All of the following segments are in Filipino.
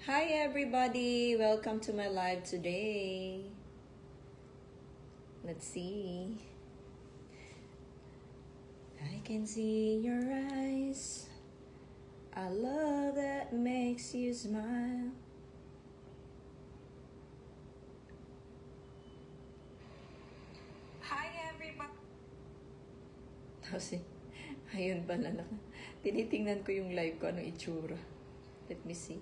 Hi everybody, welcome to my live today. Let's see. I can see your eyes. A love that makes you smile. Hi everybody. Kasi, ayun pala na. Tinitingnan ko yung live ko, anong itsura. Let me see.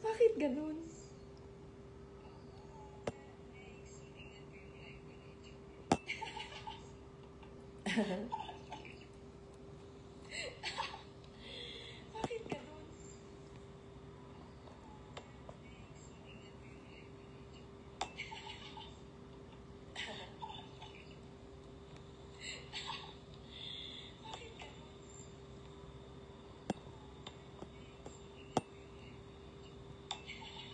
Bakit ganun? Bakit ganun?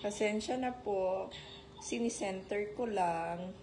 Pasensya na po. Sinicenter ko lang.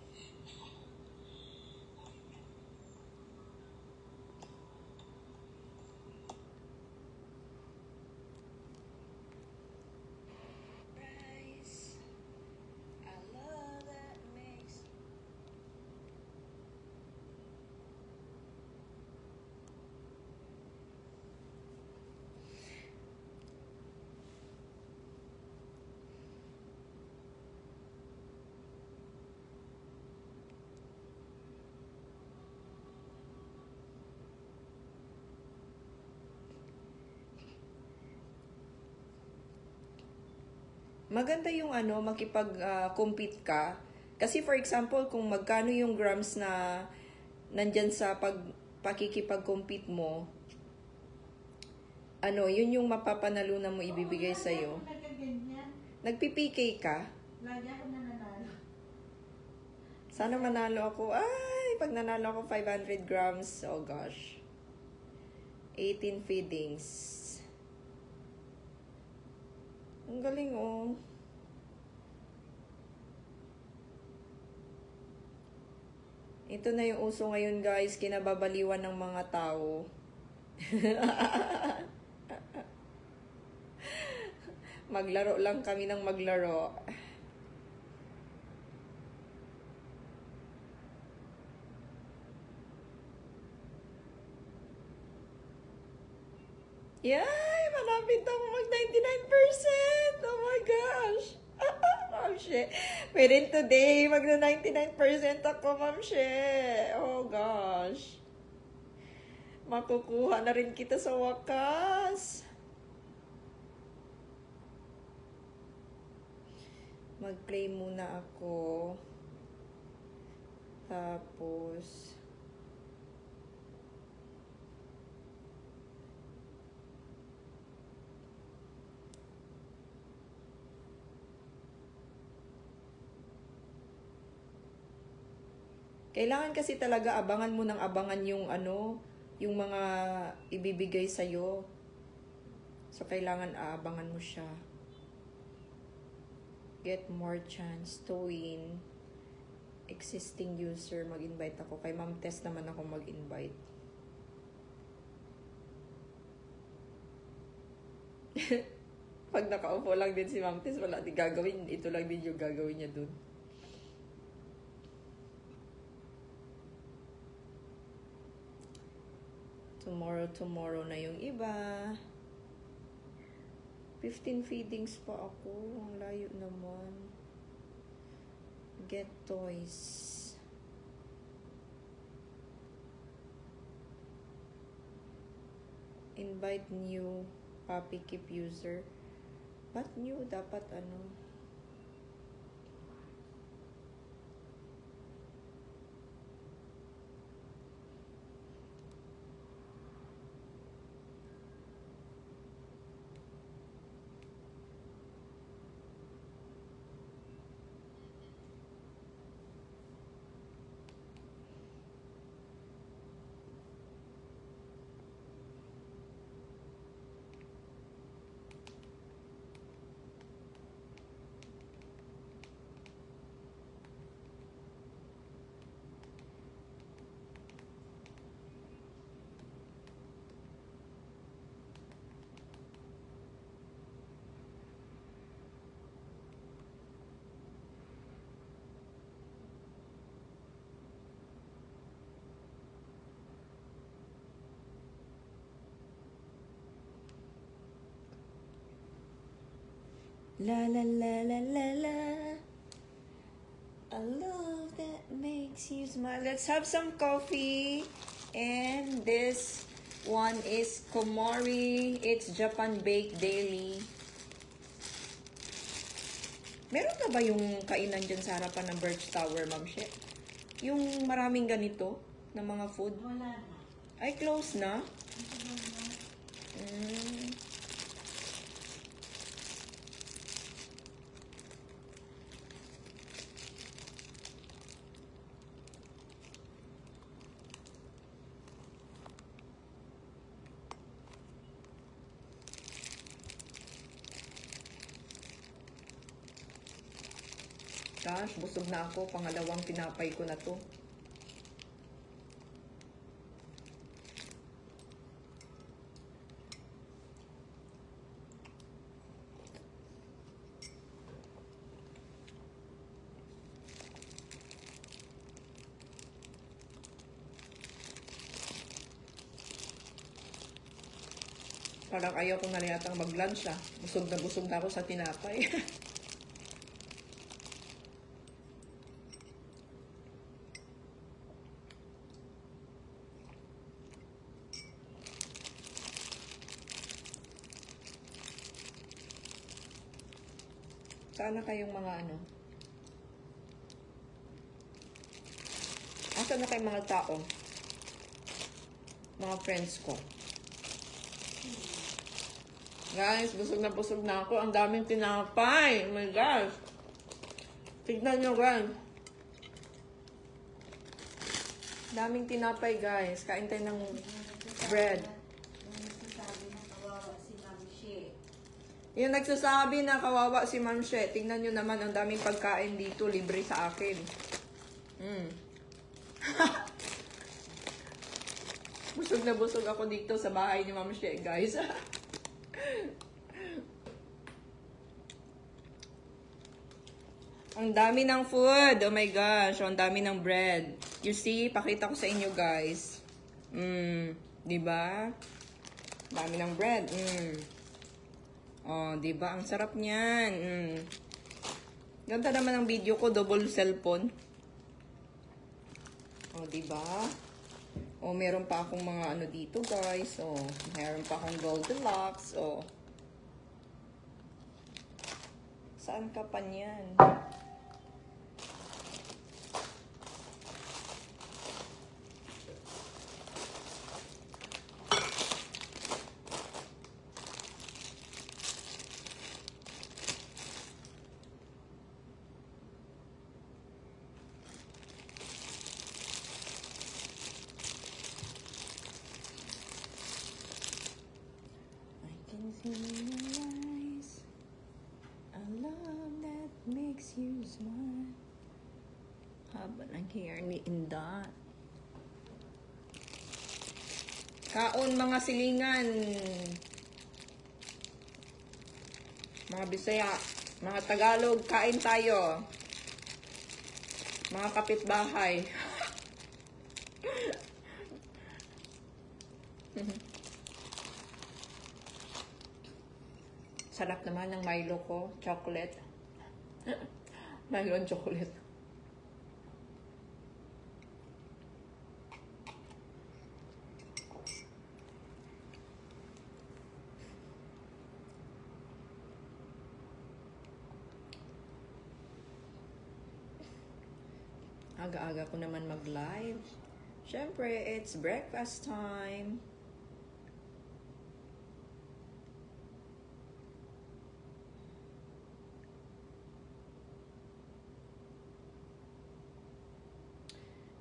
Maganda yung makipag-compete ka. Kasi for example, kung magkano yung grams na nandyan sa pakikipag-compete mo, yun yung mapapanalunan mo ibibigay sa'yo. Nagpipikay ka? Lagi ako nananalo. Sana manalo ako. Ay, pag nanalo ako 500 grams, oh gosh. 18 feedings. Ang galing oh. Ito na yung uso ngayon guys, kinababaliwan ng mga tao. Maglaro lang kami ng maglaro. Yay! Malapit ako mag 99%! Oh my gosh! Ma'am She. Within today, magna 99% ako, Ma'am She. Oh gosh. Makukuha na rin kita sa wakas. Mag-play muna ako. Tapos kailangan kasi talaga abangan mo ng abangan yung mga ibibigay sa'yo. So, kailangan aabangan mo siya. Get more chance to win. Existing user, mag-invite ako. Kay Ma'am Tess naman ako mag-invite. Pag nakaupo lang din si Ma'am Tess, wala din gagawin. Ito lang din yung gagawin niya dun. Tomorrow na yung iba. 15 feedings pa ako. Ang layo naman. Get toys. Invite new puppy keep user. Ba't new? Dapat La la la la la la. A love that makes you smile. Let's have some coffee. And this one is Komori. It's Japan Baked Daily. Meron na ba yung kainan dyan sa harapan ng Birch Tower, Ma'am She? Yung maraming ganito na mga food? Wala na. Ay, close na? Mm. Gosh, busog na ako. Pangalawang tinapay ko na to. Parang ayaw ko na yatang mag-lunch ah. Busog na ako sa tinapay. Sana kayong mga ano? Asa na kayong mga tao? Mga friends ko. Guys, busog na ako. Ang daming tinapay. Oh my gosh. Tignan nyo, guys. Daming tinapay, guys. Kain tayo ng bread. Yung nagsasabi na kawawa si Ma'am She. Tingnan nyo naman, ang daming pagkain dito. Libre sa akin. Busog na busog ako dito sa bahay ni Ma'am She, guys. Ang dami ng food. Oh my gosh. Ang dami ng bread. You see? Pakita ko sa inyo, guys. Diba? Dami ng bread. Oh, diba? Ang sarap niyan. Ganda naman ang video ko. Double cellphone. Oh, diba? Oh, meron pa akong mga ano dito, guys. Oh, meron pa akong Goldilocks. Oh. Saan ka pa niyan? See your eyes, a love that makes you smile. Haba ng hair ni Inda. Kaon mga silingan. Mga Bisaya, mga Tagalog, kain tayo. Mga kapitbahay. Sarap naman ng Milo ko. Chocolate. Milo and chocolate. Aga-aga ko naman mag-live. Siyempre, it's breakfast time.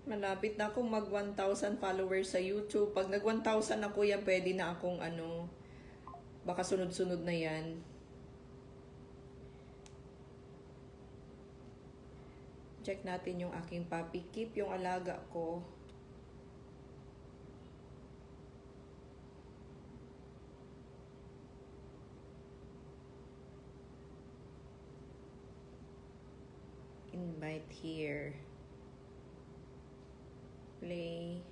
Malapit na akong mag 1,000 followers sa YouTube. Pag nag 1,000 ako yan, pwede na akong ano, baka sunod-sunod na yan. Check natin yung aking puppy Kip, yung alaga ko. Invite here. Play.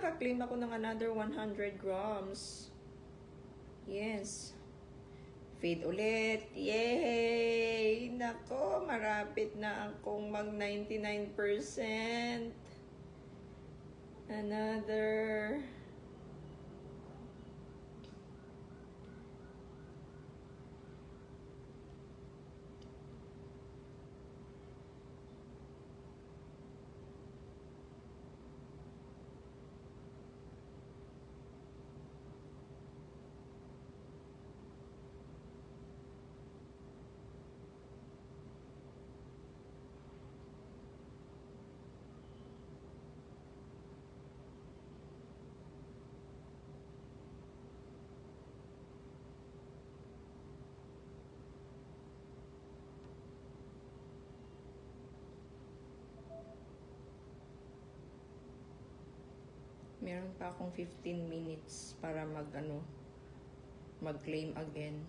naka-claim ako ng another 100 grams. Yes. Fade ulit. Yay! Nako, marapit na akong mag 99%. Another... Meron pa akong 15 minutes para mag-claim again.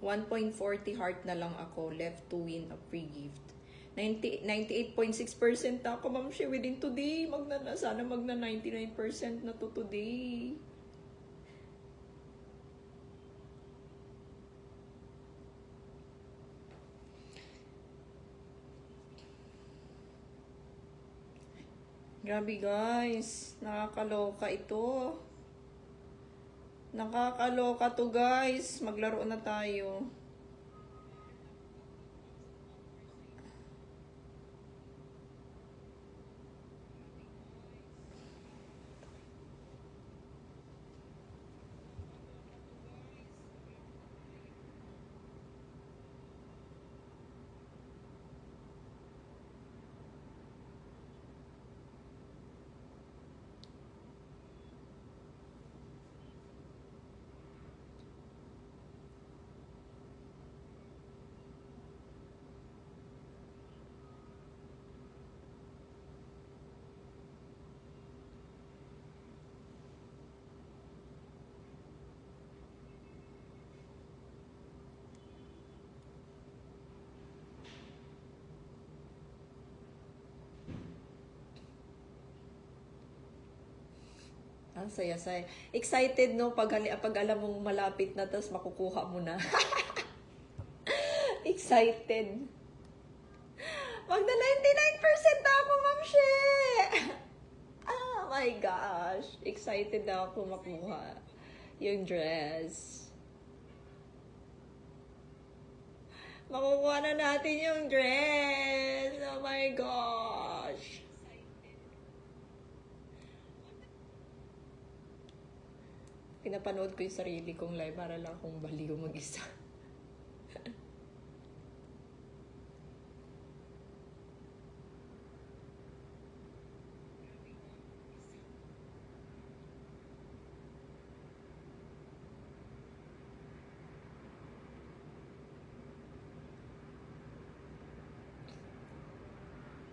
$1.40 heart na lang ako left to win a free gift. 98.6% na ako, Ma'am She, within today. Sana magna 99% na to today. Grabe guys, nakakaloka ito. Nakakaloka to guys. Maglaro na tayo. Ang saya-saya. Excited, no? Pag alam mong malapit na, tapos makukuha mo na. Excited. Magna 99% na ako, Ma'am She! Oh my gosh. Excited na ako makuha yung dress. Makukuha na natin yung dress. Oh my gosh. Pinapanood ko yung sarili kong live para lang akong baliw mag-isa.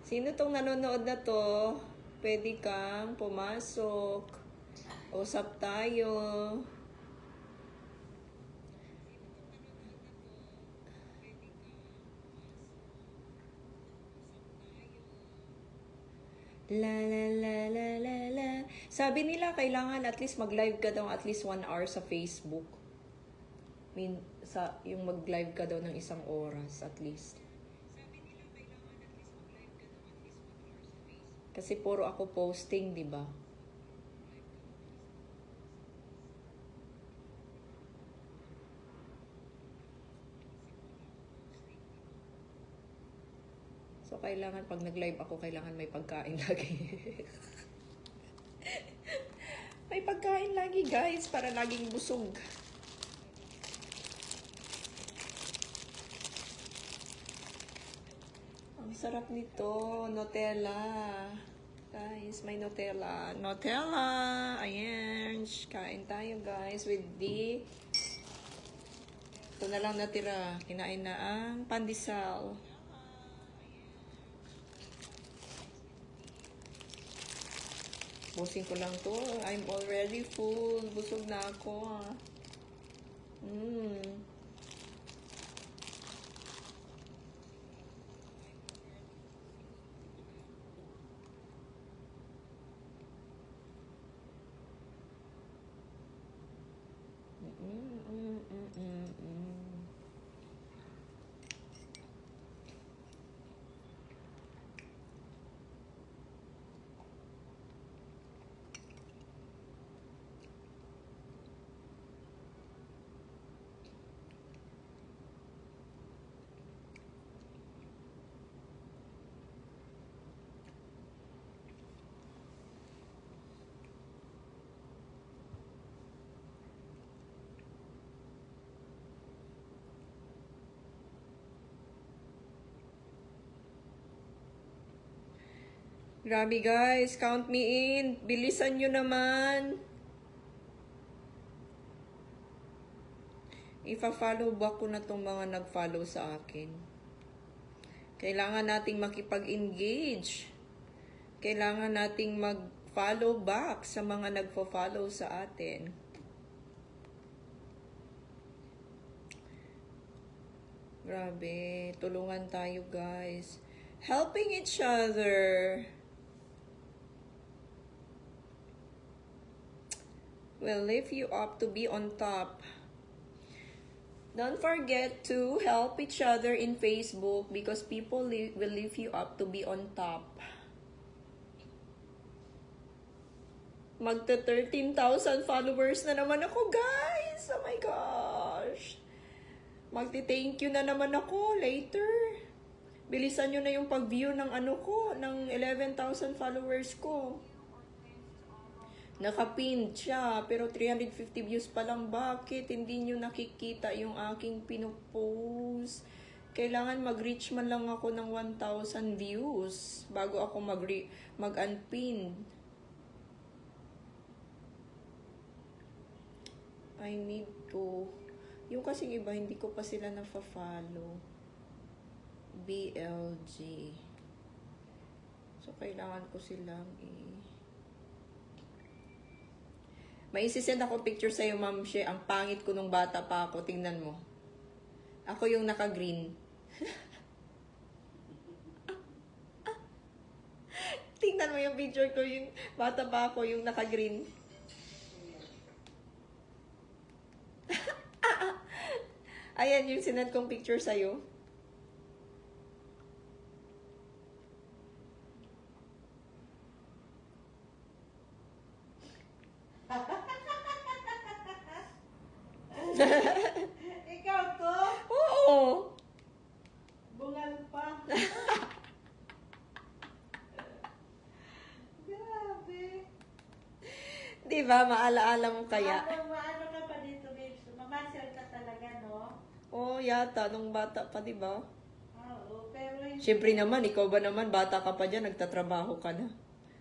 Sino tong nanonood na to? Pwede kang pumasok. Usap tayo. La la la la la la. Sabi nila kailangan at least mag-live ka daw at least 1 hour sa Facebook. Yung mag-live ka daw ng 1 oras at least. Kasi puro ako posting, di ba? So, kailangan, pag nag-live ako, kailangan may pagkain lagi. May pagkain lagi, guys, para laging busog. Ang sarap nito, Nutella. Guys, may Nutella. Nutella! Ayan, kain tayo, guys, with the... Ito na lang natira. Kinain na ang pandesal. Busin ko lang to. I'm already full. Busog na ako. Grabe guys, count me in. Bilisan nyo naman. Ipa-follow back ko na tong mga nag-follow sa akin. Kailangan nating makipag-engage. Kailangan nating mag-follow back sa mga nagfo-follow sa atin. Grabe, tulungan tayo guys. Helping each other. Will lift you up to be on top. Don't forget to help each other in Facebook because people will lift you up to be on top. Magta 13,000 followers na naman ako, guys. Oh my gosh. Magti-thank you na naman ako later. Bilisan nyo na yung pag-view ng ano ko, ng 11,000 followers ko. Naka-pinned siya, pero 350 views pa lang. Bakit? Hindi nyo nakikita yung aking pinupost. Kailangan mag-reach man lang ako ng 1,000 views bago ako mag-unpin. I need to. Yung kasing iba, hindi ko pa sila nafa-follow. BLG. So, kailangan ko silang May isisend ako picture sa'yo, Ma'am She. Ang pangit ko nung bata pa ako. Tingnan mo. Ako yung naka-green. Tingnan mo yung picture ko. Yung bata pa ako, yung naka-green. Ayan yung sinend kong picture sa'yo. Ikaw to? Oo. Bungal pa. Grabe. Diba? Maalaala mo kaya? Ano ka pa dito, babes? Mamasyal ka talaga, no? Oo, yata. Nung bata pa, diba? Oo, pero hindi. Siyempre naman, ikaw ba naman, bata ka pa dyan, nagtatrabaho ka na.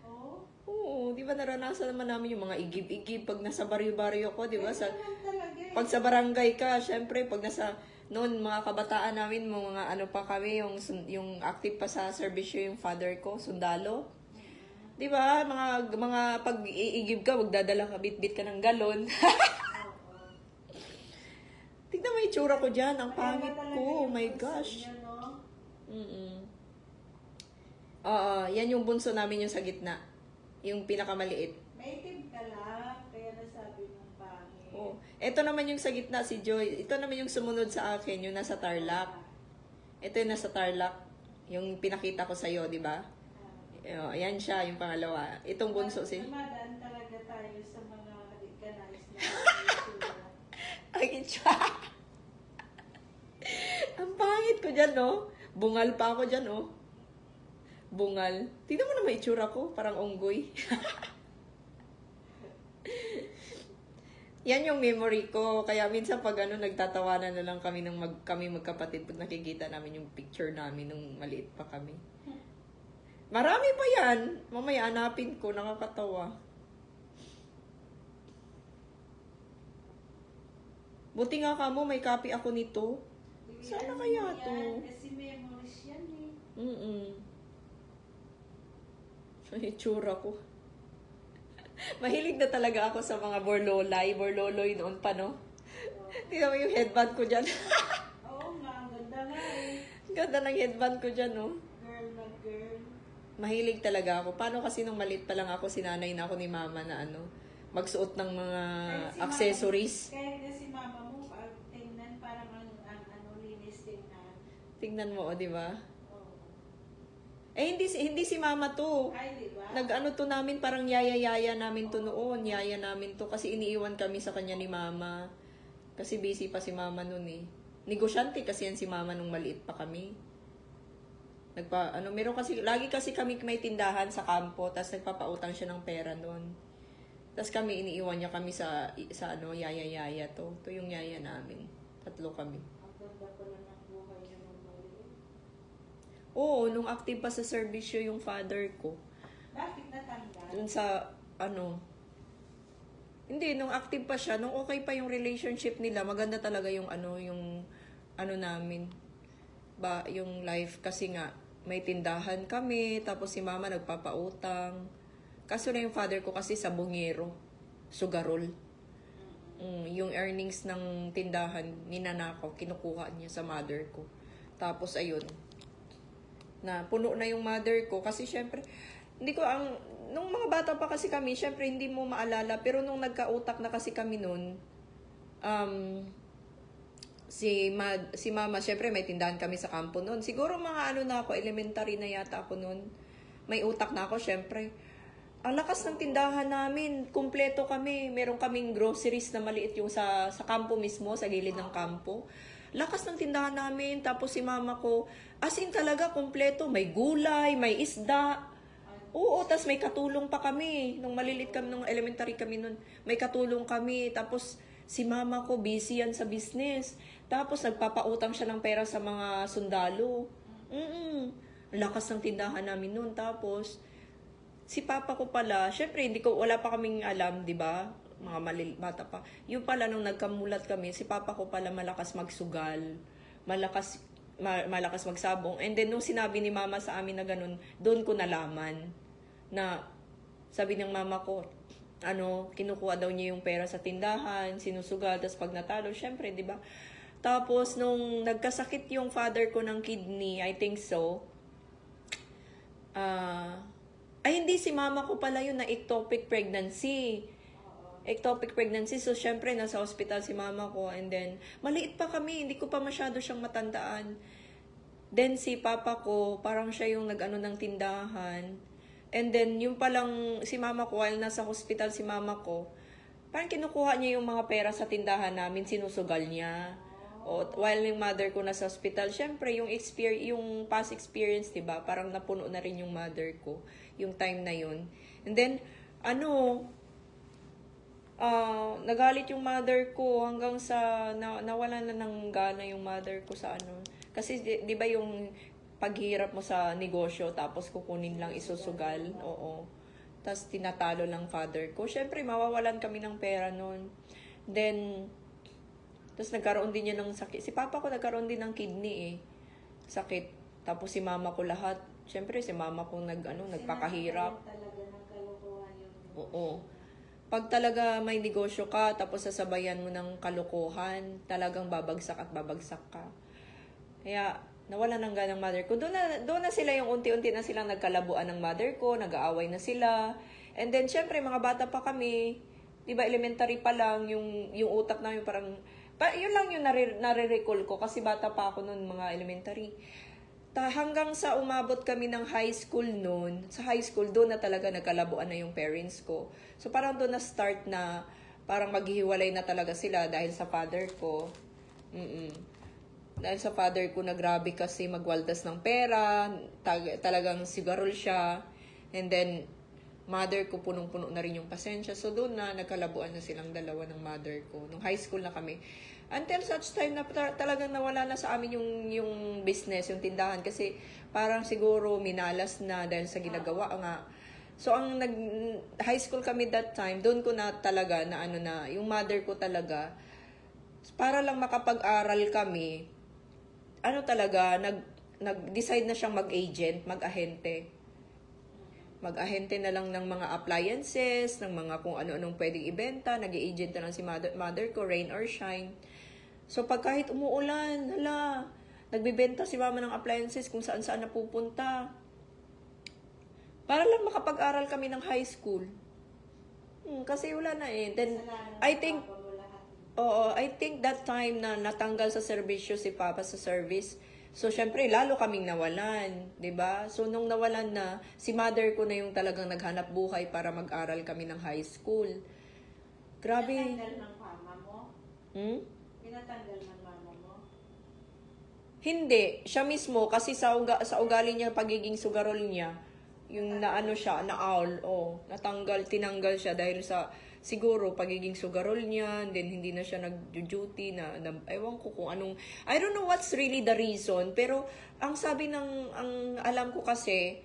Oo? Oo, di ba naranasan naman namin yung mga igib-igib pag nasa baryo-baryo ko, di ba? Sa, talaga eh. Pag sa barangay ka, syempre, pag nasa, noon, mga kabataan namin, mga ano pa kami, yung active pa sa serbisyo yung father ko, sundalo. Di ba? Mga pag-iigib ka, magdadala ka, bit-bit ka ng galon. Tignan mo yung itsura ko dyan, ang pangit ko, oh my gosh. Oo, yan yung bunso namin yung sa gitna. Yung pinakamaliit. Native ka lang, kaya nasabi mong pangit. Oh, ito naman yung sa gitna, si Joy. Ito naman yung sumunod sa akin, yung nasa Tarlac. Ito yung nasa Tarlac. Yung pinakita ko sa'yo, di ba? Ayan siya, yung pangalawa. Itong bunso si... Dumadaan talaga tayo sa mga organized na itsura. Ang itsura. Ang pangit ko dyan, no? Bungal pa ako dyan, no? Bungal. Tingnan mo naman itsura ko, parang unggoy. Yan yung memory ko. Kaya minsan pag nagtatawanan na lang kami kami magkapatid pag nakikita namin yung picture namin nung maliit pa kami. Marami pa yan. Mamaya hanapin ko, nakakatawa. Buti nga ka mo, may copy ako nito. Sana kaya to? Kasi memories yan eh. Ay, itsura ko. Mahilig na talaga ako sa mga borloloy noon pa, no? Tingnan mo yung headband ko dyan. Oo nga, ang ganda nga eh. Ganda ng headband ko dyan, no? Girl na girl. Mahilig talaga ako. Paano kasi nung maliit pa lang ako, sinanay na ako ni mama na magsuot ng mga accessories. Kahit na si mama mo, tingnan parang ang linis tingnan. Tingnan mo, di ba? Oo. Eh, hindi si mama to. Ay, di ba? Nag-ano to namin, parang yaya-yaya namin to noon. Yaya namin to kasi iniiwan kami sa kanya ni mama. Kasi busy pa si mama noon eh. Negosyante kasi yan si mama nung maliit pa kami. Meron kasi, lagi kasi kami may tindahan sa kampo, tapos nagpapautang siya ng pera noon. Tapos kami, iniiwan niya kami sa yaya-yaya to. Ito yung yaya namin. 3 kami. Ang ganda pala ng buhay niya nung maliit. Oo, nung active pa sa serbisyo yung father ko. Bakit natanggal? Dun sa, hindi, nung active pa siya, nung okay pa yung relationship nila, maganda talaga yung namin, yung life. Kasi nga, may tindahan kami, tapos si mama nagpapautang. Kaso na yung father ko kasi sa bungero, sugarol. Yung earnings ng tindahan, ninanakaw, kinukuha niya sa mother ko. Tapos ayun, na puno na yung mother ko kasi syempre nung mga bata pa kasi kami, syempre hindi mo maalala, pero nung nagkautak na kasi kami noon, si mama, syempre may tindahan kami sa kampo noon. Siguro mga na ako, elementary na yata ako noon. May utak na ako, syempre. Ang lakas ng tindahan namin, kumpleto kami. Meron kaming groceries na maliit yung sa kampo mismo, sa gilid ng kampo. Lakas ng tindahan namin, tapos si mama ko, as in talaga kumpleto, may gulay, may isda. Oo, tas may katulong pa kami. Nung malilit kami, nung elementary kami nun, may katulong kami. Tapos si mama ko, busy yan sa business. Tapos nagpapautang siya ng pera sa mga sundalo. Lakas ng tindahan namin nun. Tapos, si papa ko pala, syempre wala pa kaming alam, di ba? Mga bata pa. Yung pala nung nagkamulat kami, si papa ko pala malakas magsugal, malakas magsabong. And then nung sinabi ni mama sa amin na ganun, doon ko nalaman na sabi ng mama ko, kinukuha daw niya yung pera sa tindahan, sinusugal, tapos pag natalo, syempre, di ba? Tapos nung nagkasakit yung father ko ng kidney, I think so, hindi, si mama ko pala yun na ectopic pregnancy. So, syempre, nasa hospital si mama ko. And then, maliit pa kami. Hindi ko pa masyado siyang matandaan. Then, si papa ko, parang siya yung nag-ano ng tindahan. And then, yung palang, si mama ko, while nasa hospital si mama ko, parang kinukuha niya yung mga pera sa tindahan namin, sinusugal niya. O, while yung mother ko nasa hospital, syempre, yung past experience, diba? Parang napuno na rin yung mother ko, yung time na yun. And then, nagalit yung mother ko hanggang sa nawala na ng gana yung mother ko sa Kasi, di ba yung paghirap mo sa negosyo, tapos kukunin lang isusugal? Oo. Tapos, tinatalo lang father ko. Syempre, mawawalan kami ng pera nun. Then, tapos nagkaroon din niya ng sakit. Si papa ko nagkaroon din ng kidney sakit. Tapos si mama ko lahat. Siyempre si mama ko nagpakahirap. Talaga ng kalokohan yun. Oo. Pag talaga may negosyo ka, tapos sasabayan mo ng kalokohan, talagang babagsak at babagsak ka. Kaya nawala ng ganang mother ko. Doon na sila yung unti-unti na silang nagkalabuan ng mother ko, nag-aaway na sila. And then syempre mga bata pa kami, 'di ba elementary pa lang yung utak namin parang yun lang yung nare-recall ko kasi bata pa ako noon, mga elementary. Hanggang sa umabot kami ng high school noon, sa high school doon na talaga nagkalabuan na yung parents ko. So parang doon na start na parang maghihiwalay na talaga sila dahil sa father ko. Dahil sa father ko na grabe kasi magwaldas ng pera, talagang sigarol siya. And then mother ko punong-puno na rin yung pasensya. So doon na nagkalabuan na silang dalawa ng mother ko. Nung high school na kami. Until such time na talagang nawala na sa amin yung business, yung tindahan. Kasi parang siguro minalas na dahil sa ginagawa nga. So ang high school kami that time, doon ko na talaga na yung mother ko talaga, para lang makapag-aral kami, nag-decide na siyang mag-agent, mag-ahente. Mag-ahente na lang ng mga appliances, ng mga kung ano-anong pwedeng ibenta. Nag-i-agent na lang si mother ko, rain or shine. So, pag kahit umuulan, nagbibenta si mama ng appliances kung saan-saan napupunta. Para lang makapag-aral kami ng high school. Kasi wala na Then, I think that time na natanggal sa serbisyo si Papa sa service, so, syempre, lalo kaming nawalan, 'di ba? So, nung nawalan na, si mother ko na yung talagang naghanap buhay para mag-aral kami ng high school. Grabe. Pinatanggal ng mama mo? Pinatanggal ng mama mo? Hindi. Siya mismo, kasi sa ugali niya, pagiging sugarol niya, yung tinanggal siya dahil sa siguro pagiging sugarol niya, then hindi na siya nag-duty na ewan ko kung anong, I don't know what's really the reason, pero ang sabi ang alam ko kasi,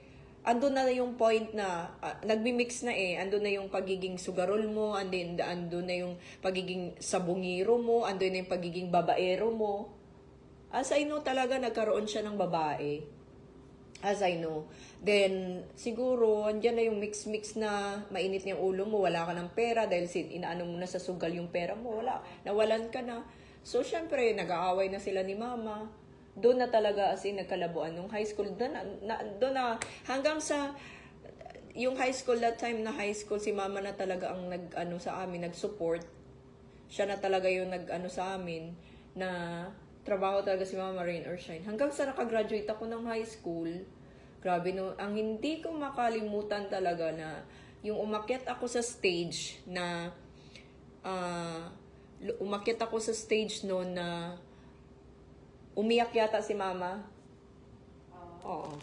ando na yung point na nagmi-mix na ando na yung pagiging sugarol mo, ando na yung pagiging sabungiro mo, ando na yung pagiging babaero mo. As I know talaga nagkaroon siya ng babae. As I know. Then, siguro, andyan na yung mix-mix na mainit na yung ulo mo, wala ka ng pera dahil inaano mo na sa sugal yung pera mo, wala. Nawalan ka na. So, syempre, nag-aaway na sila ni mama. Doon na talaga as in nagkalabuan nung high school. Doon na, hanggang sa, yung high school, that time na high school, si mama na talaga ang nag-ano sa amin, nag-support. Siya na talaga yung nag-ano sa amin, na trabaho talaga si mama, rain or shine. Hanggang sa nakagraduate ako ng high school, grabe no, ang hindi ko makalimutan talaga na yung umakyat ako sa stage na umakyat ako sa stage noon na umiyak yata si mama. Oo.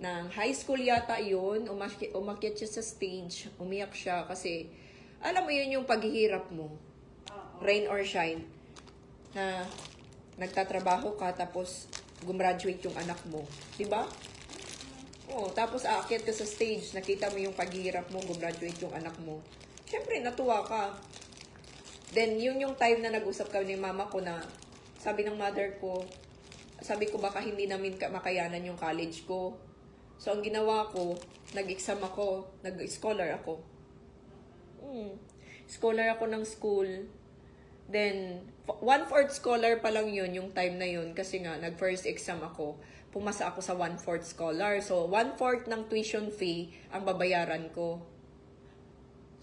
Nang high school yata yun, umakyat siya sa stage, umiyak siya kasi alam mo yun yung paghihirap mo. Rain or shine. Na nagtatrabaho ka tapos gumraduate yung anak mo. Diba? Oo, tapos aakyat ka sa stage, nakita mo yung paghihirap mo, gumraduate yung anak mo. Siyempre, natuwa ka. Then, yun yung time na nag-usap kami ni mama ko na sabi ng mother ko, sabi ko baka hindi namin makayanan yung college ko. So, ang ginawa ko, nag-exam ako, nag-scholar ako. Scholar ako ng school. Then, 1/4 scholar pa lang yun, yung time na yun. Kasi nga, nag-first exam ako. Pumasa ako sa 1/4 scholar. So, 1/4 ng tuition fee ang babayaran ko.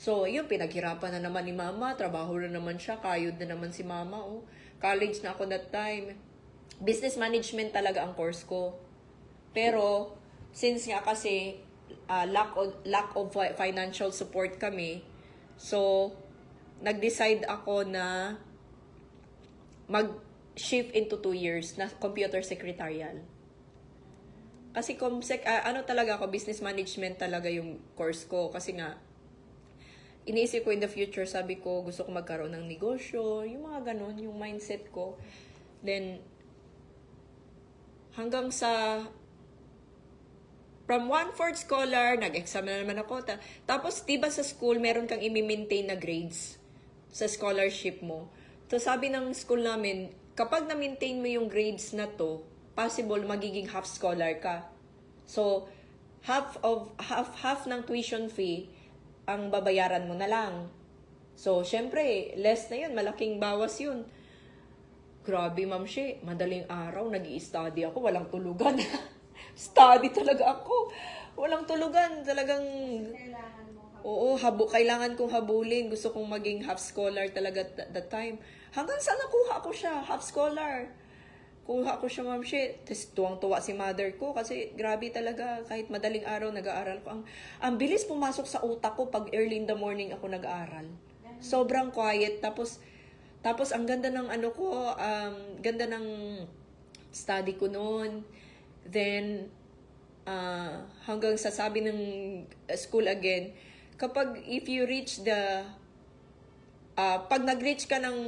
So, yun, pinaghirapan na naman ni mama. Trabaho na naman siya. Kayod na naman si mama. Oh. College na ako that time. Business management talaga ang course ko. Pero, since nga kasi lack of financial support kami, so, nag-decide ako na mag-shift into 2 years na computer secretarial. Kasi ano talaga ako, business management talaga yung course ko. Kasi nga, iniisip ko in the future, sabi ko, gusto ko magkaroon ng negosyo, yung mga ganun, yung mindset ko. Then, hanggang sa, from 1/4 scholar, nag-exam na naman ako. Tapos, diba sa school, meron kang i-maintain na grades sa scholarship mo. So, sabi ng school namin, kapag na-maintain mo yung grades na to, possible magiging half scholar ka. So, half ng tuition fee ang babayaran mo na lang. So, syempre, less na yun, malaking bawas yun. Grabe, Ma'am She, madaling araw, nag-i-study ako, walang tulugan. Study talaga ako. Walang tulugan, talagang Kailangan mo kailangan kong habulin. Gusto kong maging half scholar talaga at that time. Hanggang sa nakuha ko siya, half scholar. Kuha ko siya, Ma'am She. Tapos tuwang-tuwa si mother ko kasi grabe talaga. Kahit madaling araw, nag-aaral ko. Ang bilis pumasok sa utak ko pag early in the morning ako nag-aaral. Sobrang quiet. Tapos ang ganda ng ganda ng study ko noon. Then, hanggang sa sabi ng school again, kapag if you reach the pag nag-reach ka ng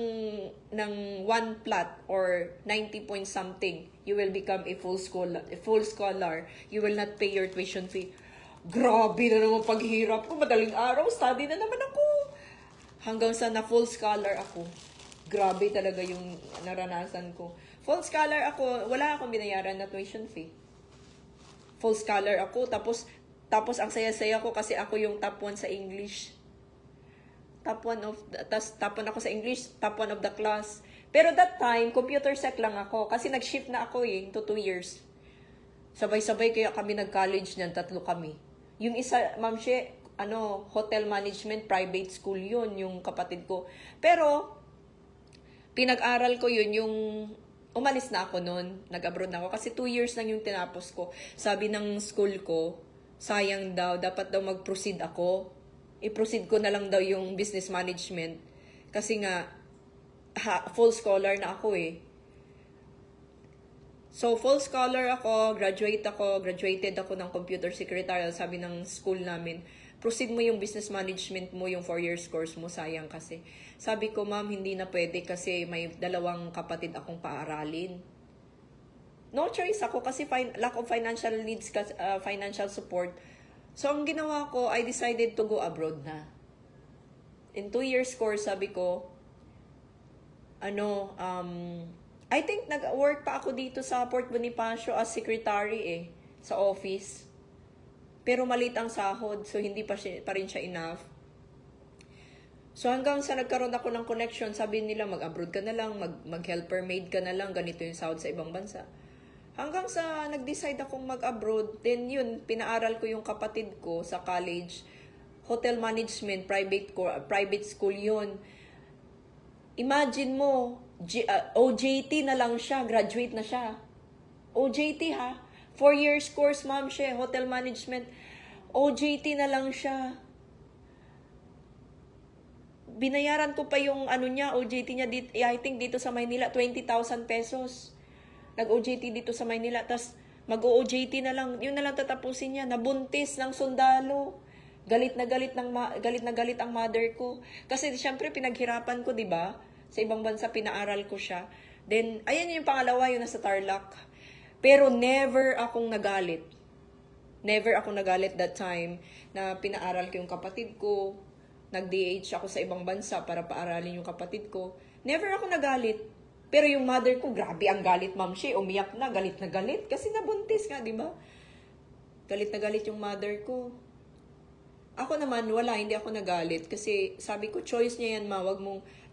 1 plot or 90 point something, you will become a full scholar. You will not pay your tuition fee. Grabe na naman paghirap ko. Madaling araw, study na naman ako. Hanggang sa na full scholar ako. Grabe talaga yung naranasan ko. Full scholar ako, wala akong binayaran na tuition fee. Full scholar ako, tapos ang saya-saya ko kasi ako yung top 1 sa English. Top 1 ako sa English, top 1 of the class. Pero that time, computer sec lang ako. Kasi nag-shift na ako into 2 years. Sabay-sabay kaya kami nag-college niyan, 3 kami. Yung isa, Ma'am She, hotel management, private school yun, yung kapatid ko. Pero, pinag-aral ko yun, yung umalis na ako noon, nag-abroad na ako. Kasi 2 years lang yung tinapos ko. Sabi ng school ko, sayang daw, dapat daw mag-proceed ako. I-proceed ko na lang daw yung business management. Kasi nga, full scholar na ako eh. So, full scholar ako, graduated ako ng computer secretarial. Sabi ng school namin, proceed mo yung business management mo, yung 4 years course mo, sayang kasi. Sabi ko, ma'am, hindi na pwede kasi may 2 kapatid akong paaralin. no choice ako kasi lack of financial needs, financial support. So, ang ginawa ko, I decided to go abroad na. In 2 years course, sabi ko, I think nag-work pa ako dito sa Port Bonifacio as secretary sa office. Pero maliit ang sahod, so hindi pa rin siya enough. So hanggang sa nagkaroon ako ng connection, sabi nila mag-abroad ka na lang, mag-helper maid ka na lang, ganito yung sahod sa ibang bansa. Hanggang sa nag-decide akong mag-abroad, then yun, pinaaral ko yung kapatid ko sa college, hotel management, private school yun. Imagine mo, OJT na lang siya, graduate na siya. OJT ha, 4 years course ma'am siya, hotel management, OJT na lang siya. Binayaran ko pa yung OJT niya dito, I think dito sa Maynila, 20,000 pesos. Nag-OJT dito sa Maynila, tas mag-OJT na lang, yun na lang tatapusin niya, nabuntis ng sundalo. Galit na galit ang mother ko. Kasi siyempre pinaghirapan ko, 'di ba? Sa ibang bansa pinaaral ko siya. Then ayan yung pangalawa, yung nasa Tarlac. Pero never akong nagalit. Never akong nagalit that time na pinaaral ko yung kapatid ko. Nag-DH ako sa ibang bansa para paaralin yung kapatid ko. Never ako nagalit. Pero yung mother ko, grabe ang galit, ma'am siya. Umiyak na, galit na galit. Kasi nabuntis nga, di ba? Galit na galit yung mother ko. Ako naman, wala, hindi ako nagalit. Kasi sabi ko, choice niya yan, ma.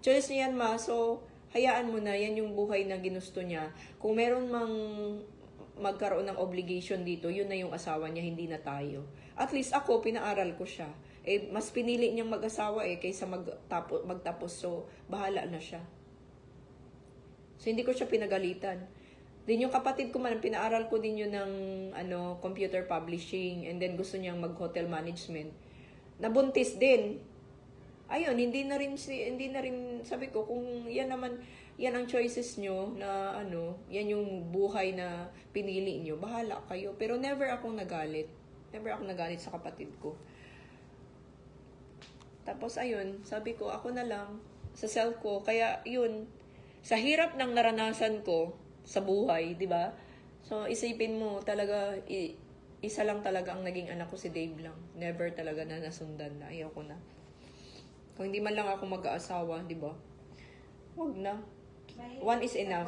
Choice niya yan, ma. So, hayaan mo na. Yan yung buhay na ginusto niya. Kung meron mang magkaroon ng obligation dito, yun na yung asawa niya, hindi na tayo. At least ako, pinaaral ko siya. Mas pinili niyang mag-asawa kaysa magtapos. So, bahala na siya. So, hindi ko siya pinagalitan. Then, yung kapatid ko man, pinaaral ko din yun ng computer publishing. And then, gusto niyang mag-hotel management. Nabuntis din. Ayun, hindi na rin, sabi ko, kung yan naman, yan ang choices nyo na yan yung buhay na pinili nyo, bahala kayo. Pero never akong nagalit. Never akong nagalit sa kapatid ko. Tapos ayun, sabi ko, ako na lang sa self ko. Kaya yun, sa hirap ng naranasan ko sa buhay, di ba? So isipin mo talaga, isa lang talaga ang naging anak ko, si Dave lang. Never talaga na nasundan na. Ayaw ko na. Kung hindi man lang ako mag-aasawa, di ba? Huwag na. One is enough.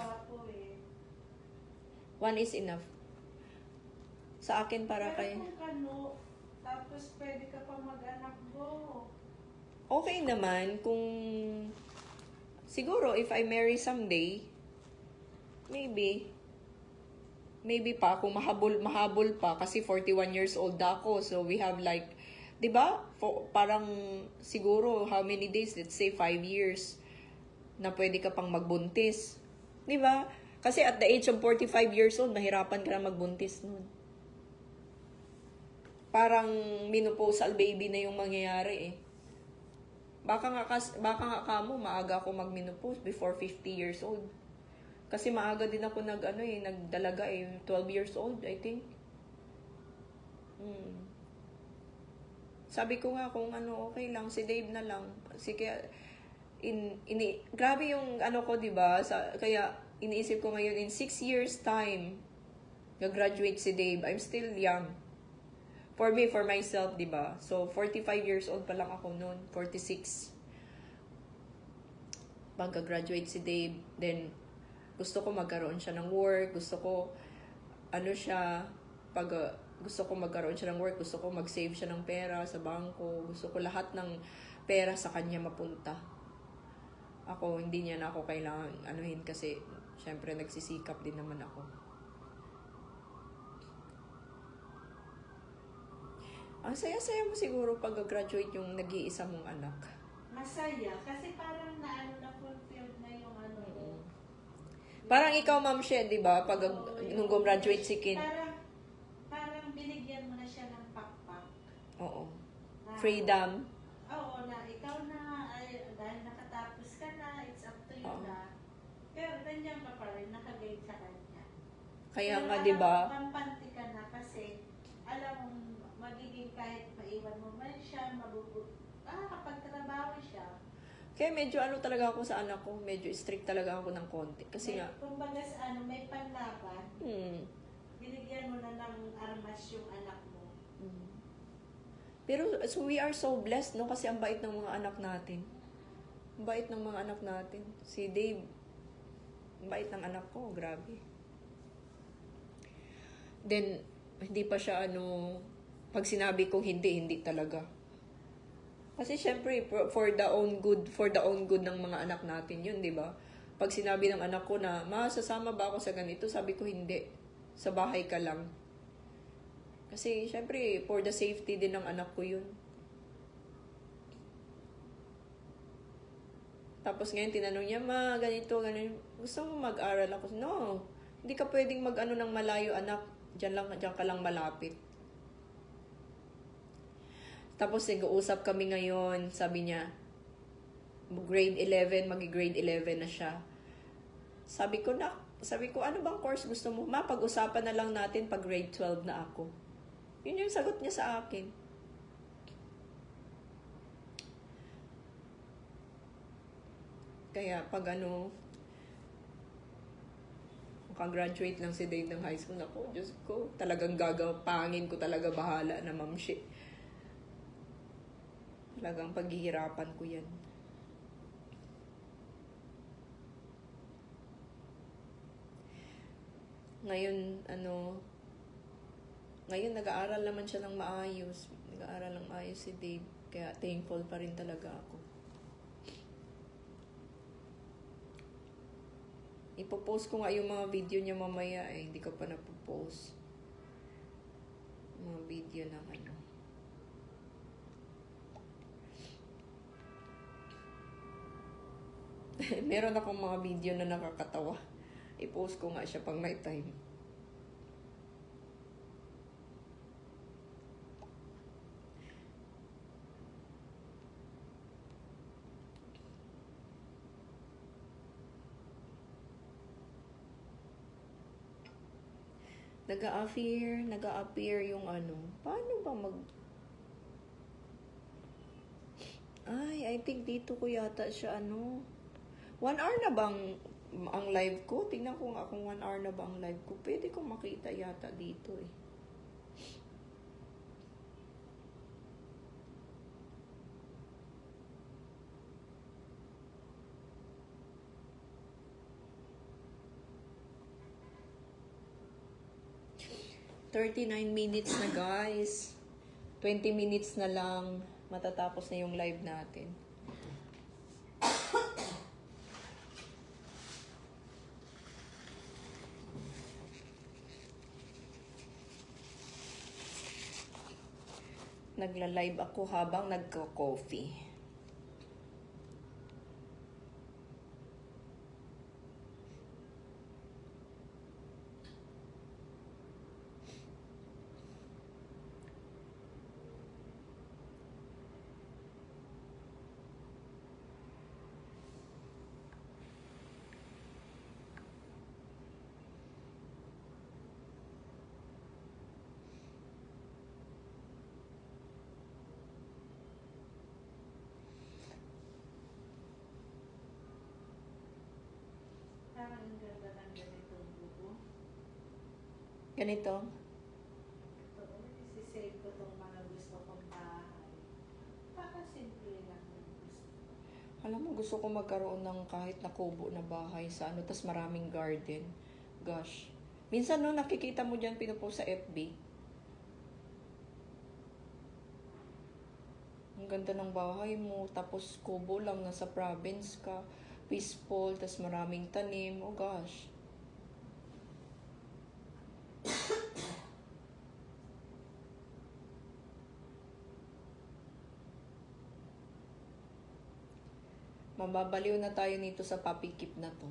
One is enough. Sa akin para kay... Tapos pwede ka pa mag-anak mo. Okay naman kung... Siguro, if I marry someday, maybe pa, kung mahabol pa, kasi 41 years old ako, so we have like, di ba? Parang siguro, how many days? Let's say 5 years na pwede ka pang magbuntis. Di ba? Kasi at the age of 45 years old, mahirapan ka na magbuntis nun. Parang menopausal baby na yung mangyayari Baka nga kamo, maaga ako mag-menopause before 50 years old. Kasi maaga din ako nagdalaga 12 years old, I think. Sabi ko nga kung okay lang, si Dave na lang. Sige, grabe yung ko, diba? Kaya iniisip ko ngayon, in 6 years time, gagraduate si Dave. I'm still young. For me, for myself, diba? So, 45 years old pa lang ako noon. 46. Pagka-graduate si Dave, then, gusto ko magkaroon siya ng work. Gusto ko, gusto ko magkaroon siya ng work. Gusto ko mag-save siya ng pera sa bangko. Gusto ko lahat ng pera sa kanya mapunta. Ako, hindi niya na ako kailangan kasi, syempre, nagsisikap din naman ako. Ang saya-saya mo siguro pag-graduate yung nag-iisa mong anak. Masaya. Kasi parang na-fulfilled na yung Parang ikaw, Ma'am Shed, di ba? Nung gumraduate si Kin. Parang binigyan mo na siya ng pakpak. Oo. Freedom. Oo, na ikaw na, dahil nakatapos ka na, it's up to you na. Pero nandiyan ka pa rin, nakagay sa kanya. Kaya nga, di ba? Pampanti ka na kasi, alam mo, magiging kahit maiwan mo man siya, kapag trabaho siya. Kaya medyo ano talaga ako sa anak ko, medyo strict talaga ako ng konti. Kasi nga, Kumbaga sa ano, may panlaban, binigyan mo na ng armas yung anak mo. Pero so we are so blessed, no? Kasi ang bait ng mga anak natin. Ang bait ng mga anak natin. Si Dave, ang bait ng anak ko, grabe. Then, hindi pa siya ano, pag sinabi kong hindi talaga. Kasi syempre, for the own good ng mga anak natin yun, di ba? Pag sinabi ng anak ko na, ma, sasama ba ako sa ganito? Sabi ko, hindi. Sa bahay ka lang. Kasi syempre, for the safety din ng anak ko yun. Tapos ngayon, tinanong niya, ma, ganito. Gusto mo mag-aral ako? No, hindi ka pwedeng mag-ano ng malayo, anak. Diyan ka lang malapit. Tapos nag-uusap kami ngayon, sabi niya, grade 11, magi-grade 11 na siya. Sabi ko, ano bang course gusto mo? Ma, pag-usapan na lang natin pag grade 12 na ako. Yun yung sagot niya sa akin. Kaya pag makagraduate lang si Dave ng high school, ako, Diyos ko, talagang pangin ko talaga bahala na mamshi. Talagang paghihirapan ko yan. Ngayon, ngayon nag-aaral naman siya ng maayos. Nag-aaral ng maayos si Dave. Kaya thankful pa rin talaga ako. Ipopost ko nga yung mga video niya mamaya eh. Hindi ko pa napopost. Mga video ng meron akong mga video na nakakatawa. I-post ko nga siya pag may time. Nag-a-appear yung paano ba I think dito ko yata siya 1 hour na bang ang live ko? Tingnan ko nga kung 1 hour na ba ang live ko. Pwede kong makita yata dito eh. $39 minutes na guys. 20 minutes na lang. Matatapos na yung live natin. Nagla-live ako habang nagko-coffee. Parang ang ganda ng ganitong buko. Ganito. Ito, isisave ko itong mga gusto kong bahay. Simple lang yung gusto. Alam mo, gusto ko magkaroon ng kahit na kubo na bahay sa tas maraming garden. Gosh. Minsan nakikita mo dyan, pinupost sa FB. Ang ganda ng bahay mo, tapos kubo lang, nasa province ka. Peaceful, tas maraming tanim. Oh gosh. Mababaliw na tayo nito sa puppy keep na to.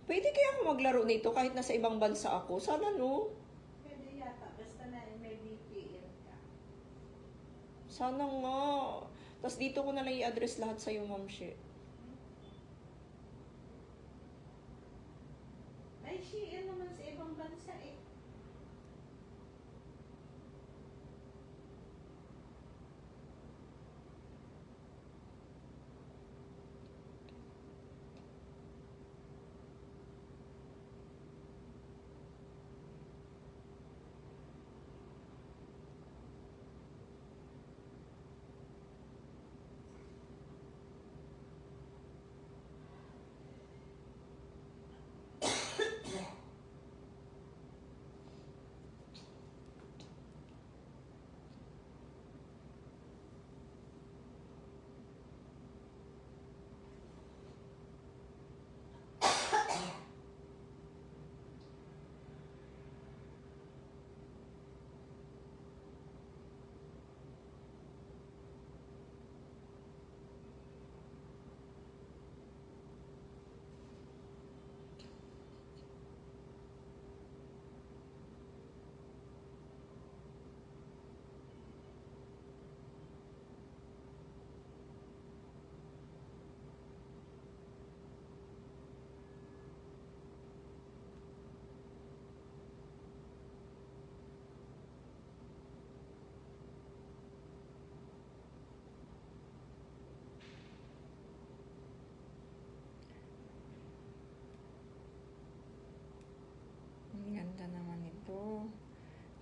Pwede kaya ako maglaro nito kahit nasa ibang bansa ako? Sana Pwede yata, basta na may VPN ka. Sana nga. Tapos dito ko na lang i-address lahat sa'yo, Ma'am She. May Shein naman sa ibang bansa eh.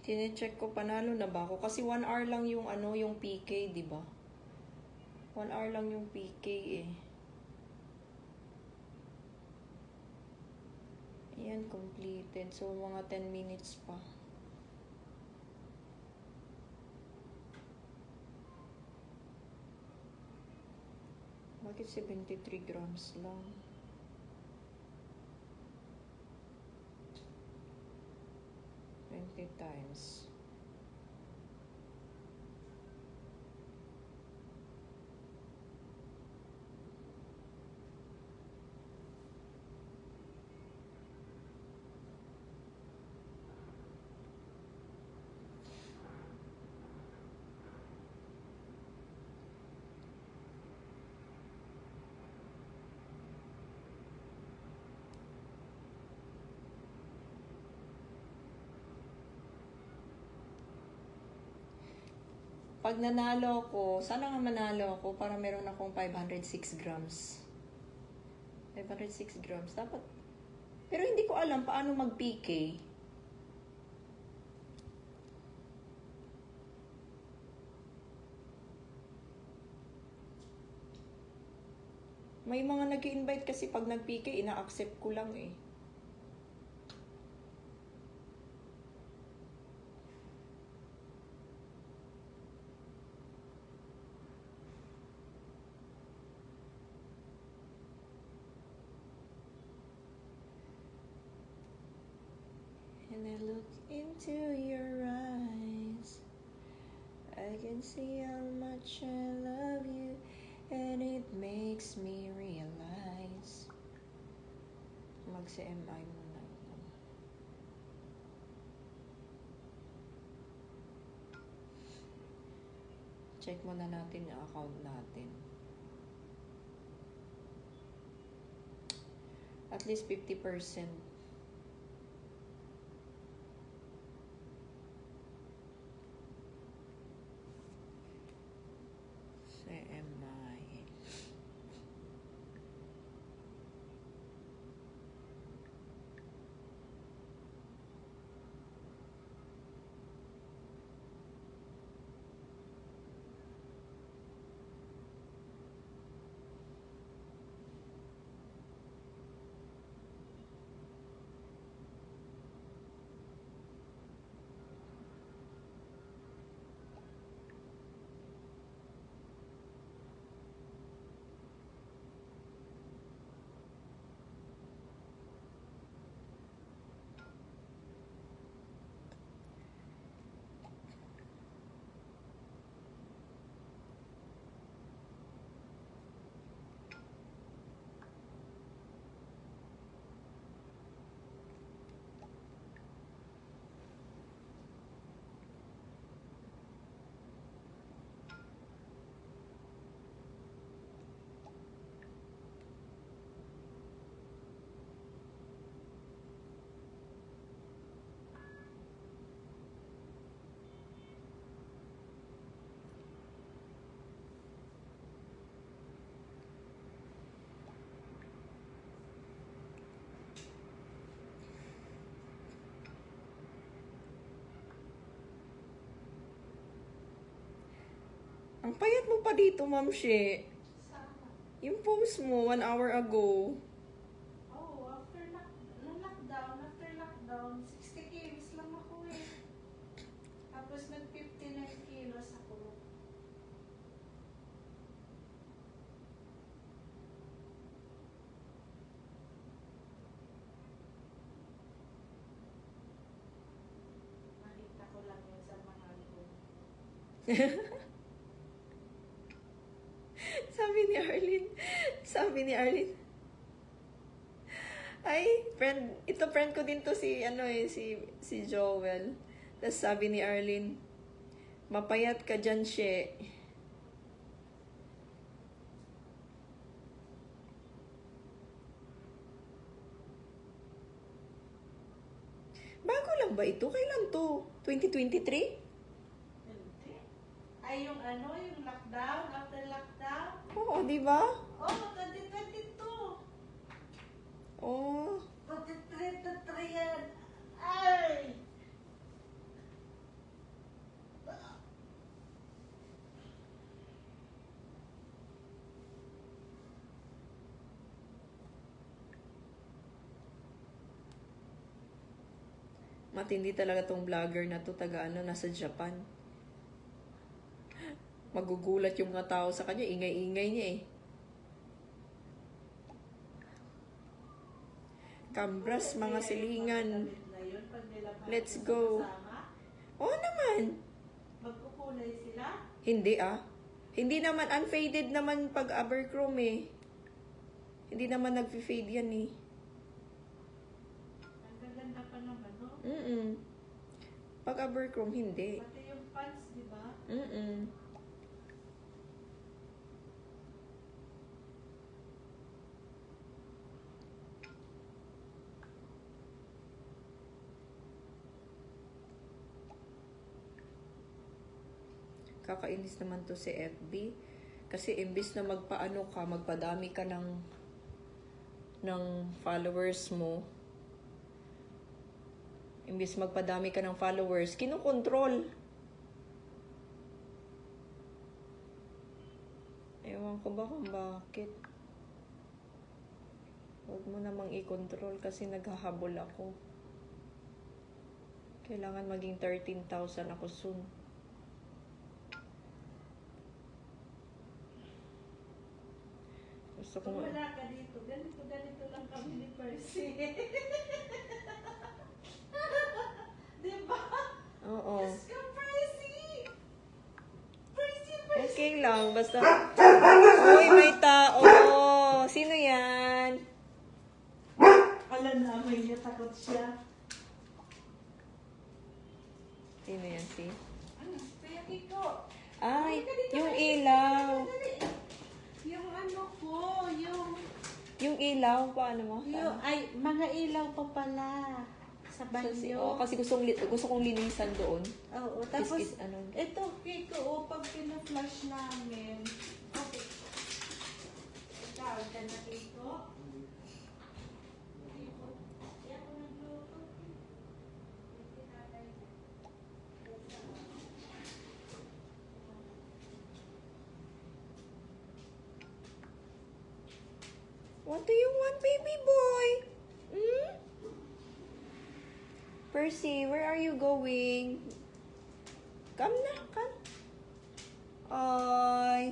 Tine-check ko panalo na ba ako kasi 1 hour lang yung ano, yung PK, 'di ba? 1 hour lang yung PK eh. Ayan, completed. So, mga 10 minutes pa. Bakit 73 grams lang? Times. Pag nanalo ko, sana nga manalo ako para meron akong 506 grams. 506 grams. Dapat. Pero hindi ko alam paano mag-PK. May mga nag-invite kasi pag nag-PK, ina-accept ko lang eh. And I look into your eyes, I can see how much I love you, and it makes me realize. Mag-CMI muna ako. Check muna natin yung account natin. At least 50%. CMI. Ang payat mo pa dito, Ma'am She. Sana. Yung post mo 1 hour ago. Oh, after lockdown, 60 kilos lang ako eh. Tapos nag-59 kilos ako. Nakita ko lang yun sa mga album. Sabi ni Arlene, ay, friend ko din to si Joel. Tapos sabi ni Arlene, mapayat ka dyan, She. Bago lang ba ito? Kailan to? 2023? Hindi. Ay, yung lockdown, after lockdown. Oo, di ba? Oh, 2022. Oh. 2023 yan. Ay! Matindi talaga tong vlogger na to, taga ano, nasa Japan. Magugulat yung mga tao sa kanya, ingay-ingay niya eh. Kambras, mga silingan. Let's go. Oo naman. Magkukulay sila? Hindi ah. Hindi naman, unfaded naman pag Abercrombie eh. Hindi naman nag-fade yan eh. Ang gaganda pa naman, no? Pag Abercrombie, hindi. Pati yung pants, di ba? Kakainis naman to si FB. Kasi imbis na magpaano ka, magpadami ka ng followers mo. Imbis magpadami ka ng followers, kinukontrol. Ewan ko ba kung bakit. Huwag mo namang i-control kasi naghahabol ako. Kailangan maging 13,000 ako soon. Gusto ko Kung wala ka dito, ganito lang kami ni Percy. Diba? Oo. Diyos ka, Percy! Percy! Okay lang, basta... Uy, may tao! Sino yan? Alam na, may niya takot siya. Sino yan, si? Ano? Kaya Kiko. Ay, yung ilaw. Yung ano ko, Yung ilaw, paano mo? ay, mga ilaw pa pala. Sa banyo. Kasi gusto kong linisan doon. Oo, tapos, ano? ito, Kiko, pag pina-flush namin, okay. Ikaw, ka na, Kiko. What do you want, baby boy? Percy, where are you going? Come na, come. Ay.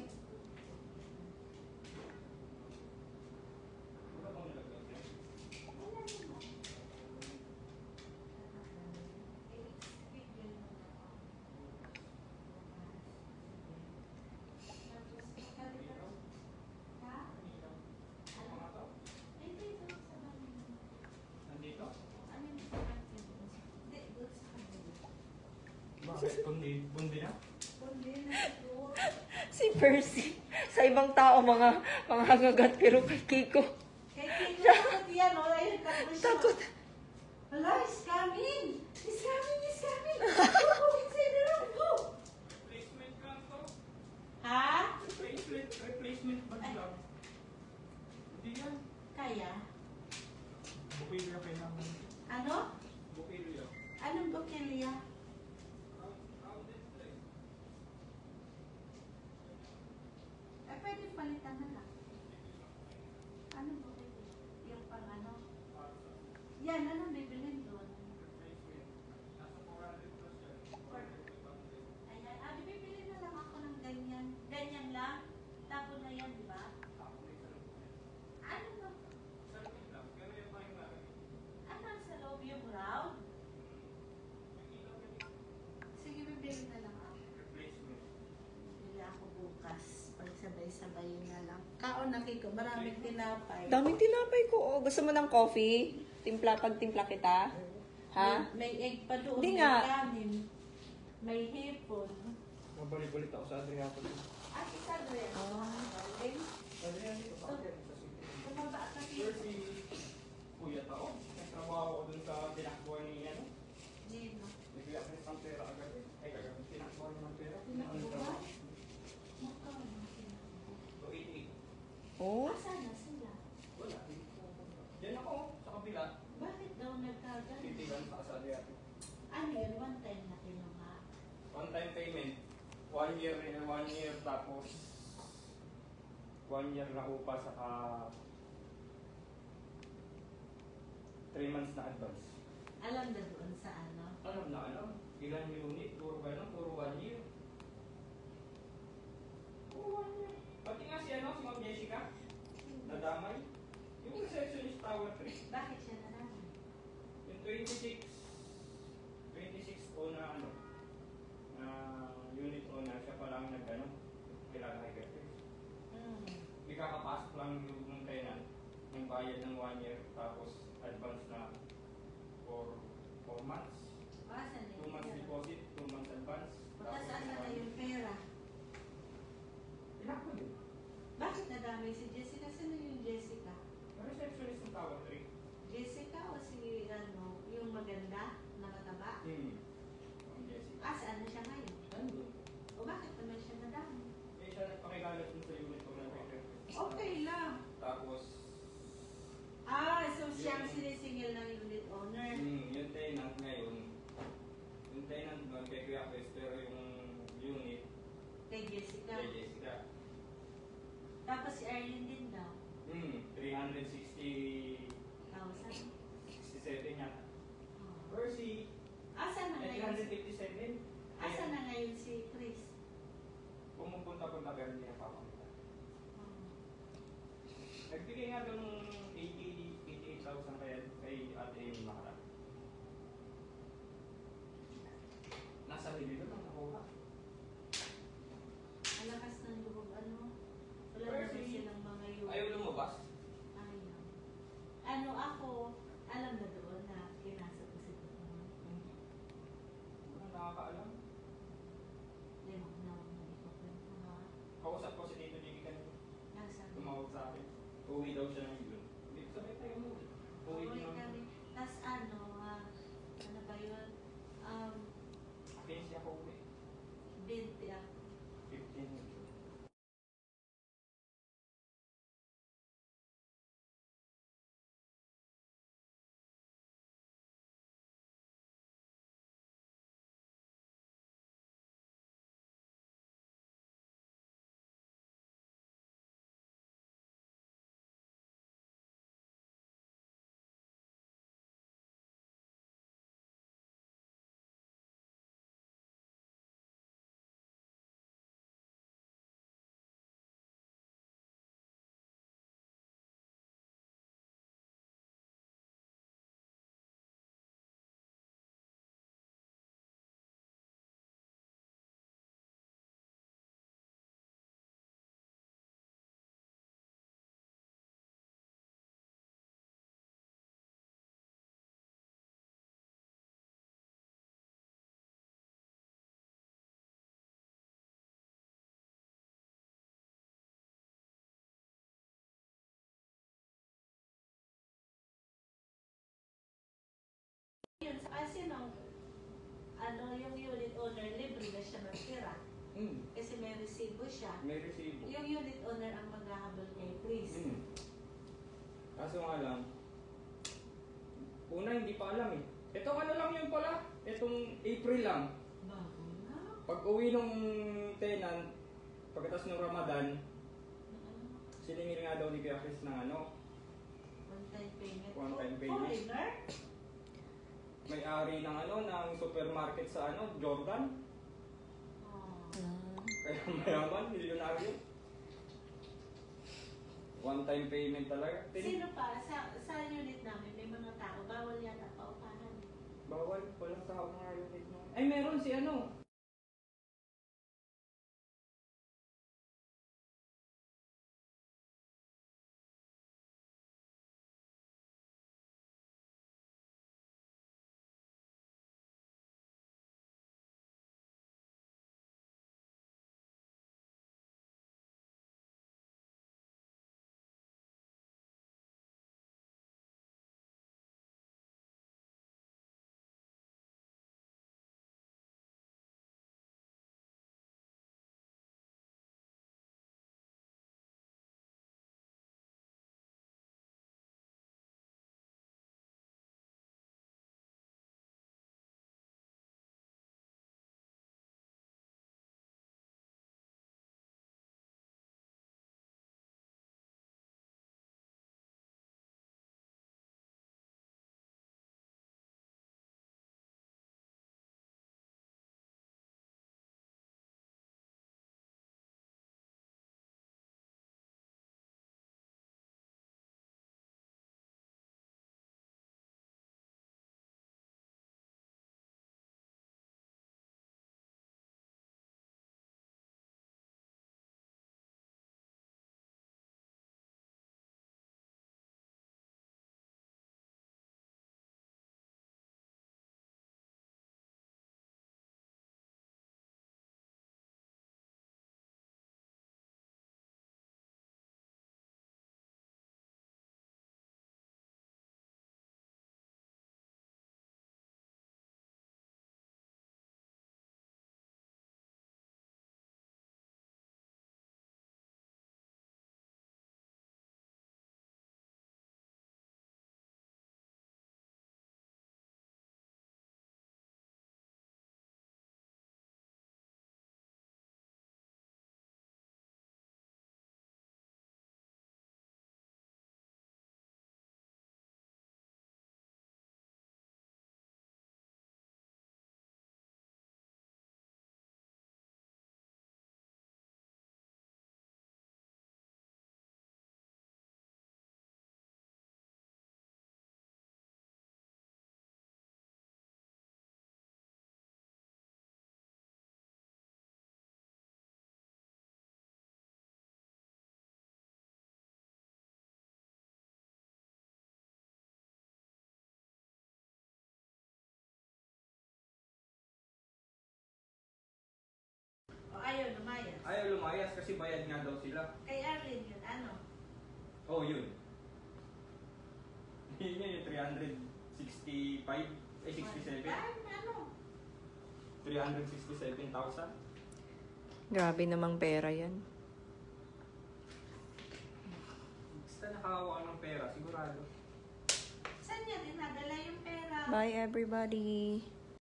Bakit? Bundi na? Si Percy. Sa ibang tao, mga hagagat, pero kay Kiko. Kay Kiko, takot yan, o. Ayun, Takot. Hala, it's coming! It's coming, it's coming! Go, inside the room, go! Replacement lang to. Ha? Replacement ba lang? Hindi yan. Kaya? Bukilo yan kailangan. Ano? Bukilo yan. Anong bukilya? Pwede palitan na lang. Anong bukilya? Yung pang ano? Yan, anong bibilin doon? Ayan, bibili na lang ako ng ganyan. Ganyan lang. Tapo na yan, di ba? Ano ba? Ano sa loob yung round? Sige, bibili na lang ako. Bibili ako bukas. Pagsabay-sabay na lang. Kaon na Kiko, maraming tinapay. Daming tinapay ko. Oh. Gusto mo ng coffee? Pagtimpla kita? Ha? May egg pa doon. Hindi may nga. kanin. May hipon. Mabalik-balik ako sa Adriapo. At isa doon. Tumaba ka Sir, Kiko. si Kuya Tao. Nagtrabaho ko dun sa tinakbuhan ni ano. Nino. Nagbiyak ko ng pera agad. Ay, kagad. Tinakbuhan niya ng pera. Tinakbuhan? 288. Oh? Asan na sila? Wala. Diyan ako, sa kabila. Bakit daw nagkagan? Titigan sa Adriapo. Ano yun? One time na kinuha. One-time payment. 1 year tapos 1 year na upa saka 3 months na advance. Alam na doon sa ano. Alam na alam. Ilan unit, puro ganun, puro 1 year. Puro 1 year. Pati nga si ano, si Ma'am Jessica, nadamay. Yung receptionist tower 3. Bakit siya naramay? Yung 26 o na ano, na unit owner, siya pa lang nag-ano, kailangan kay Gertrude. Hindi kakapasok lang yung tenant, yung bayad ng 1 year, tapos advance na for 4 months. Asan na 2 months pera? deposit, 2 months advance. Tapos asan na yung pera? Ilan ko yun? Bakit nadamay si Jessica? Sino yung Jessica? Receptionist ng Tower 3. Jessica o si ano, yung maganda, nakataba? Ang Jessica. Saan na siya ngayon? Nandun. O bakit naman siya nadamay? Eh, siya nagpakigalat dun sa unit ko ng Gertrude. Okay lang. Tapos, So siya ang sinisingil ng unit owner. yung tenant ngayon, yung tenant doon kay Kuya Chris, pero yung unit Kay Jessica. kay Jessica. Tapos si Arlene din daw. 367 1,000. yata. Oh. Percy, Asan na ngayon? 357. Asan na ngayon si Chris? Pumupunta-punta pero hindi napapakita. Oh. Nagbigay nga doon ng 88,000 kay Ate Amy Makara. Nasa libro lang nakuha. Malakas ng loob, ano? Wala naman Percy. silang mga unit. Ayaw lumabas. Ayaw. Ano ako, alam na doon na kinasa ko si Tutuman. Walang nakakaalam. Hindi mo na ikukwento ha. Kausap ko si Tito Jiggy kanina. Nasa Tumawag sa akin. Uwi daw siya ng yun. Hindi ko sabay tayo umuwi. Uwi Uwi din kami. naman. Tas ano ba yun? 15 ako uwi. 20 ako. 15 yun. Yun, kasi nung yung unit owner, libre na siya magtira. Kasi may resibo siya. May resibo. Yung unit owner ang maghahabol kay Chris. Kaso nga lang, una hindi pa alam eh. Itong ano lang yun pala, itong April lang. Bago na. Pag uwi nung tenant, pagkatas ng Ramadan, siningil nga daw ni Kuya Chris ng ano, One-time payment. One-time payment. Foreigner? may-ari ng ano, ng supermarket sa ano, Jordan. Oh. Kaya mayaman, milyonaryo. One-time payment talaga. Sino pa? Sa unit namin, may mga tao. Bawal yata paupahan. Bawal, walang tao nga unit mo. Ay, meron si ano, Ayaw lumayas kasi bayad nga daw sila. Kay Arlene yun, ano? Oh, yun. Yun yun, yung 365, ay 67. Ano? 367,000. Grabe namang pera yan. Basta nakahawa ka ng pera, sigurado. Saan niya dinadala yung pera? Bye everybody.